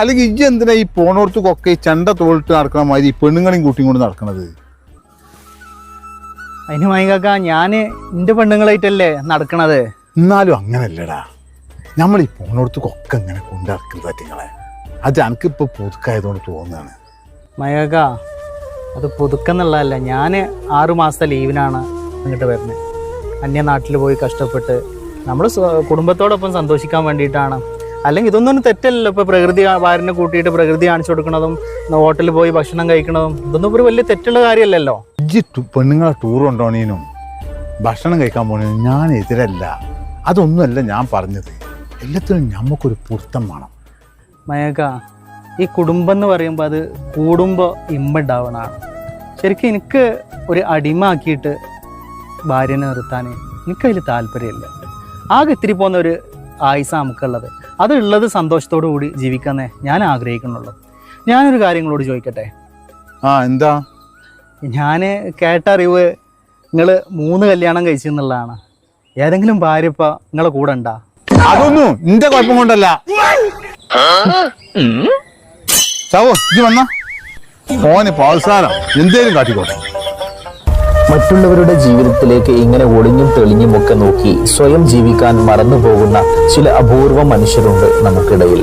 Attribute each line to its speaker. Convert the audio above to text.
Speaker 1: അല്ലെങ്കിൽ ഇജ്ജ് എന്തിനാ ഈ പോണോടത്തുകൊക്കെ ഈ ചെണ്ട തോളിട്ട് നടക്കണ മാതിരി പെണ്ണുങ്ങളെയും കൂട്ടിയും കൊണ്ട് നടക്കണത്?
Speaker 2: അതിന് മൈകാക്ക ഞാന് എന്റെ പെണ്ണുങ്ങളായിട്ടല്ലേ നടക്കണത്.
Speaker 1: എന്നാലും അങ്ങനല്ലടാ, നമ്മൾ ഈ പോണോടത്തുകൊക്കെ ഇങ്ങനെ കൊണ്ട് നടക്കുന്നത് പറ്റിങ്ങളെ. അത് എനിക്കിപ്പോ പുതുക്കായതുകൊണ്ട് തോന്നുകയാണ്.
Speaker 2: മൈകാക്ക അത് പുതുക്കെന്നുള്ളതല്ല, ഞാൻ 6 മാസത്തെ ലീവിനാണ് ഇങ്ങോട്ട് വരുന്നത്. അന്യനാട്ടിൽ പോയി കഷ്ടപ്പെട്ട് നമ്മൾ കുടുംബത്തോടൊപ്പം സന്തോഷിക്കാൻ വേണ്ടിയിട്ടാണ്. അല്ലെങ്കിൽ ഇതൊന്നും തെറ്റല്ലല്ലോ. ഇപ്പോൾ പ്രകൃതി ഭാര്യനെ കൂട്ടിയിട്ട് പ്രകൃതി കാണിച്ചു കൊടുക്കണതും ഹോട്ടലിൽ പോയി ഭക്ഷണം കഴിക്കണതും ഇതൊന്നും ഒരു വലിയ തെറ്റുള്ള കാര്യമല്ലല്ലോ.
Speaker 1: ഇജ്ജ് പെണ്ണുങ്ങളെ ടൂർ കൊണ്ടുപോണേനും ഭക്ഷണം കഴിക്കാൻ പോണേനും ഞാൻ എതിരല്ല. അതൊന്നുമല്ല ഞാൻ പറഞ്ഞത്. എല്ലാത്തിനും നമുക്കൊരു പൊരുത്തം വേണം.
Speaker 2: മയക്ക ഈ കുടുംബം എന്ന് പറയുമ്പോൾ അത് കൂടുമ്പോൾ ഇമ്പുണ്ടാവണതാണ്. ശരിക്കും എനിക്ക് ഒരു അടിമാക്കിയിട്ട് ഭാര്യനെ നിർത്താൻ എനിക്കതിൽ താല്പര്യമില്ല. ആകെ ഇത്തിരി പോകുന്ന ഒരു ആയുസ നമുക്കുള്ളത്. അതുള്ളത് സന്തോഷത്തോടു കൂടി ജീവിക്കാന്നേ ഞാൻ ആഗ്രഹിക്കുന്നുള്ളൂ. ഞാനൊരു കാര്യങ്ങളോട് ചോദിക്കട്ടെ?
Speaker 1: എന്താ?
Speaker 2: ഞാൻ കേട്ട അറിവ് നിങ്ങൾ 3 കല്യാണം കഴിച്ചെന്നുള്ളതാണ്. ഏതെങ്കിലും ഭാര്യ ഇപ്പം നിങ്ങളെ കൂടെ ഉണ്ടാ?
Speaker 1: അതൊന്നും നിന്റെ കുഴപ്പം കൊണ്ടല്ല. ചാവോ ഇജ്ജ് വന്ന ഓന് പ്രോത്സാഹനം എന്തേലും കാട്ടിക്കോട്ടെ.
Speaker 3: മറ്റുള്ളവരുടെ ജീവിതത്തിലേക്ക് ഇങ്ങനെ ഒളിഞ്ഞും തെളിഞ്ഞും ഒക്കെ നോക്കി സ്വയം ജീവിക്കാൻ മറന്നു പോകുന്ന ചില അപൂർവ മനുഷ്യരുണ്ട് നമുക്കിടയിൽ.